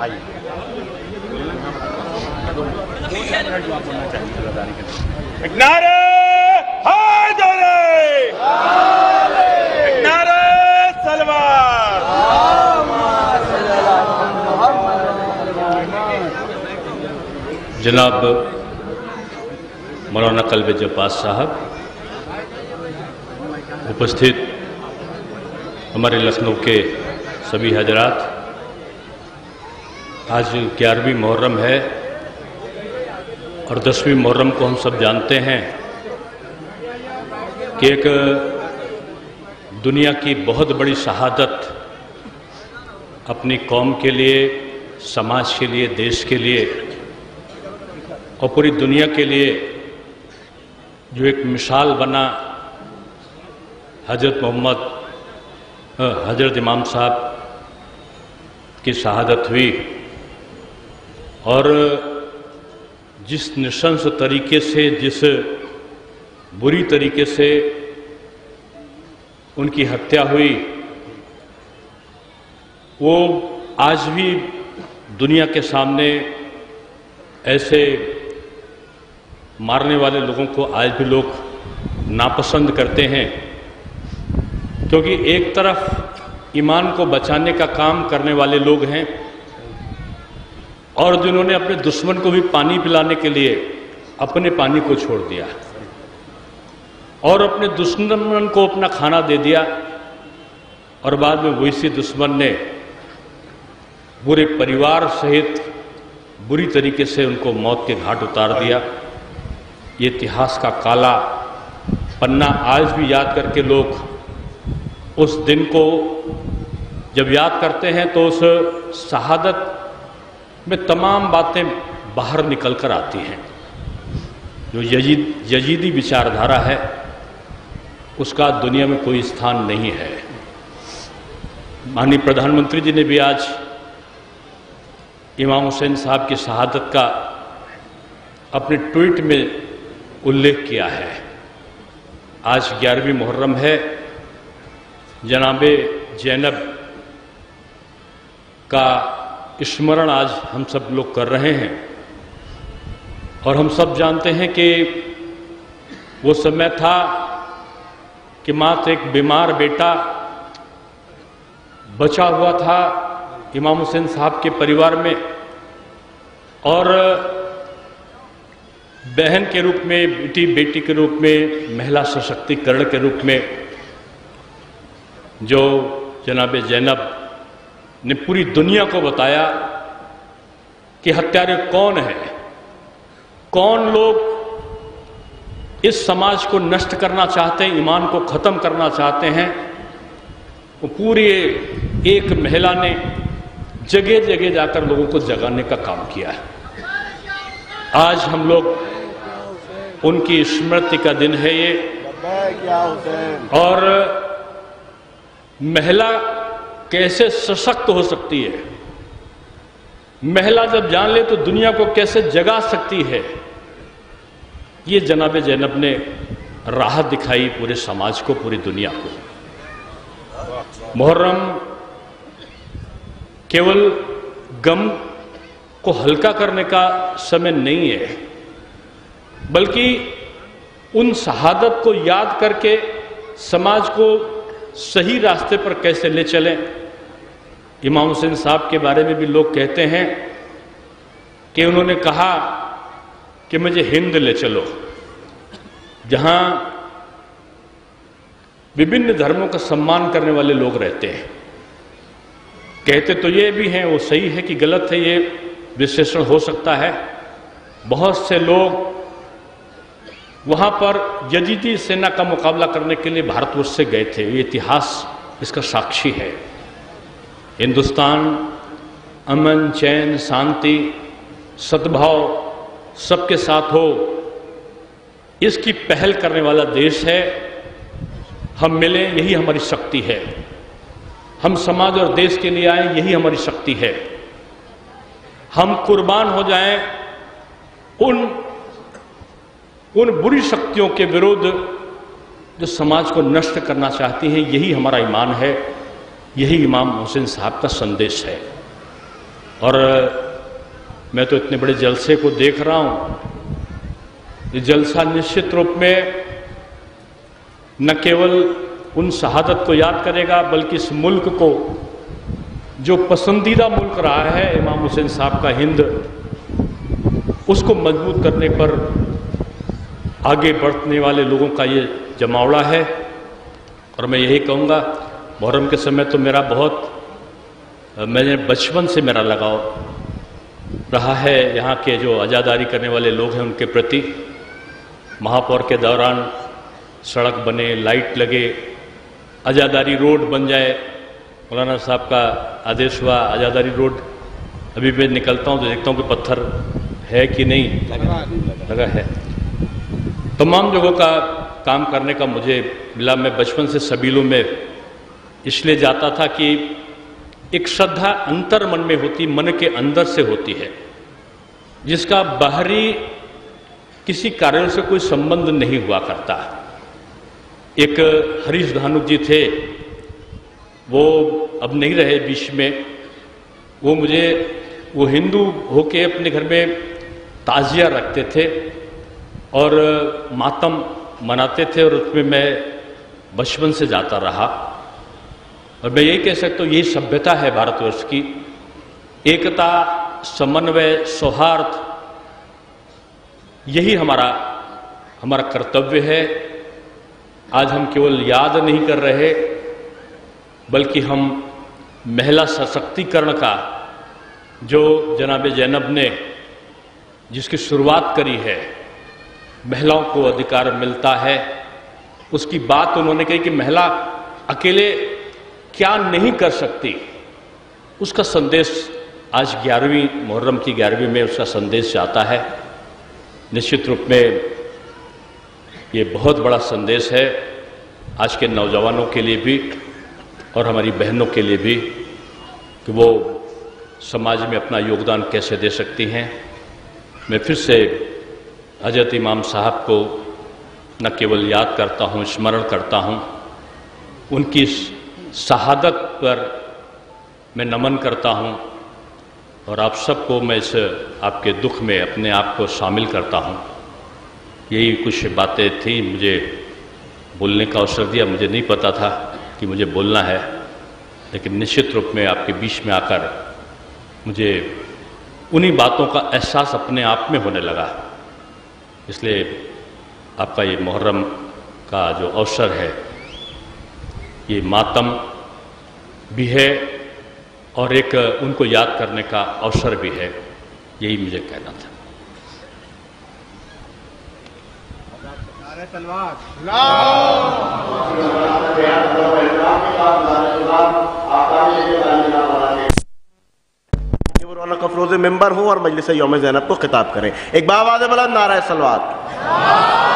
नारे हैदरी, नारे सलवार। जनाब मौलाना कल्ब जब्बार साहब, उपस्थित हमारे लखनऊ के सभी हजरात, आज 11वीं मुहर्रम है और 10वीं मुहर्रम को हम सब जानते हैं कि एक दुनिया की बहुत बड़ी शहादत अपनी कौम के लिए, समाज के लिए, देश के लिए और पूरी दुनिया के लिए जो एक मिसाल बना, हजरत इमाम साहब की शहादत हुई और जिस नृशंस तरीके से, जिस बुरी तरीके से उनकी हत्या हुई, वो आज भी दुनिया के सामने ऐसे मारने वाले लोगों को आज भी लोग नापसंद करते हैं, क्योंकि एक तरफ ईमान को बचाने का काम करने वाले लोग हैं और जिन्होंने अपने दुश्मन को भी पानी पिलाने के लिए अपने पानी को छोड़ दिया और अपने दुश्मन को अपना खाना दे दिया और बाद में वही से दुश्मन ने पूरे परिवार सहित बुरी तरीके से उनको मौत के घाट उतार दिया। ये इतिहास का काला पन्ना आज भी याद करके लोग उस दिन को जब याद करते हैं तो उस शहादत में तमाम बातें बाहर निकल कर आती हैं। जो यजीदी विचारधारा है उसका दुनिया में कोई स्थान नहीं है। माननीय प्रधानमंत्री जी ने भी आज इमाम हुसैन साहब की शहादत का अपने ट्वीट में उल्लेख किया है। आज 11वीं मुहर्रम है, जनाबे ज़ैनब का स्मरण आज हम सब लोग कर रहे हैं और हम सब जानते हैं कि वो समय था कि मात्र एक बीमार बेटा बचा हुआ था इमाम हुसैन साहब के परिवार में और बहन के रूप में, बेटी के रूप में, महिला सशक्तिकरण के रूप में जो जनाब ज़ैनब ने पूरी दुनिया को बताया कि हत्यारे कौन है, कौन लोग इस समाज को नष्ट करना चाहते हैं, ईमान को ख़त्म करना चाहते हैं। वो पूरी एक महिला ने जगह जगह जाकर लोगों को जगाने का काम किया है। आज हम लोग उनकी स्मृति का दिन है ये, और महिला कैसे सशक्त हो सकती है, महिला जब जान ले तो दुनिया को कैसे जगा सकती है, ये जनाब ज़ैनब ने राहत दिखाई पूरे समाज को, पूरी दुनिया को। मुहर्रम केवल गम को हल्का करने का समय नहीं है, बल्कि उन शहादत को याद करके समाज को सही रास्ते पर कैसे ले चलें। इमाम हुसैन साहब के बारे में भी लोग कहते हैं कि उन्होंने कहा कि मुझे हिंद ले चलो, जहां विभिन्न धर्मों का सम्मान करने वाले लोग रहते हैं। कहते तो ये भी हैं, वो सही है कि गलत है, ये विश्लेषण हो सकता है। बहुत से लोग वहां पर यजीदी सेना का मुकाबला करने के लिए भारतवर्ष से गए थे, ये इतिहास इसका साक्षी है। हिंदुस्तान अमन, चैन, शांति, सद्भाव सबके साथ हो, इसकी पहल करने वाला देश है। हम मिलें, यही हमारी शक्ति है। हम समाज और देश के लिए आए, यही हमारी शक्ति है। हम कुर्बान हो जाएं उन बुरी शक्तियों के विरुद्ध जो समाज को नष्ट करना चाहती हैं, यही हमारा ईमान है, यही इमाम हुसैन साहब का संदेश है। और मैं तो इतने बड़े जलसे को देख रहा हूं, ये जलसा निश्चित रूप में न केवल उन शहादत को याद करेगा बल्कि इस मुल्क को, जो पसंदीदा मुल्क रहा है इमाम हुसैन साहब का हिंद, उसको मजबूत करने पर आगे बढ़ने वाले लोगों का ये जमावड़ा है। और मैं यही कहूँगा, मुहर्रम के समय तो मेरा मैंने बचपन से मेरा लगाव रहा है यहाँ के जो आज़ादारी करने वाले लोग हैं उनके प्रति। महापौर के दौरान सड़क बने, लाइट लगे, आज़ादारी रोड बन जाए, मौलाना साहब का आदेश हुआ आज़ादारी रोड। अभी मैं निकलता हूँ तो देखता हूँ कि पत्थर है कि नहीं लगा है। तमाम जगहों का काम करने का मुझे मिला। मैं बचपन से सबीलों में इसलिए जाता था कि एक श्रद्धा अंतर मन में होती, मन के अंदर से होती है, जिसका बाहरी किसी कारण से कोई संबंध नहीं हुआ करता। एक हरीश धानुक जी थे, वो अब नहीं रहे बीच में। वो हिंदू होके अपने घर में ताजिया रखते थे और मातम मनाते थे, और उसमें मैं बचपन से जाता रहा। और मैं यही कह सकता हूँ, यही सभ्यता है भारतवर्ष की। एकता, समन्वय, सौहार्द, यही हमारा कर्तव्य है। आज हम केवल याद नहीं कर रहे, बल्कि हम महिला सशक्तिकरण का, जो जनाब ज़ैनब ने जिसकी शुरुआत करी है, महिलाओं को अधिकार मिलता है, उसकी बात उन्होंने कही कि महिला अकेले क्या नहीं कर सकती, उसका संदेश आज 11वीं मुहर्रम की 11वीं में उसका संदेश जाता है। निश्चित रूप में ये बहुत बड़ा संदेश है आज के नौजवानों के लिए भी और हमारी बहनों के लिए भी, कि वो समाज में अपना योगदान कैसे दे सकती हैं। मैं फिर से हजरत इमाम साहब को न केवल याद करता हूँ, स्मरण करता हूँ, उनकी शहादत पर मैं नमन करता हूँ, और आप सबको मैं इस आपके दुख में अपने आप को शामिल करता हूँ। यही कुछ बातें थी, मुझे बोलने का अवसर दिया। मुझे नहीं पता था कि मुझे बोलना है, लेकिन निश्चित रूप में आपके बीच में आकर मुझे उन्हीं बातों का एहसास अपने आप में होने लगा। इसलिए आपका ये मुहर्रम का जो अवसर है, ये मातम भी है और एक उनको याद करने का अवसर भी है। यही मुझे कहना था। रौनक अफरोज़ मेंबर हूँ और मजलिस यौम ज़ैनब को खिताब करें। एक बावाज़ बुलंद नारा सलवात।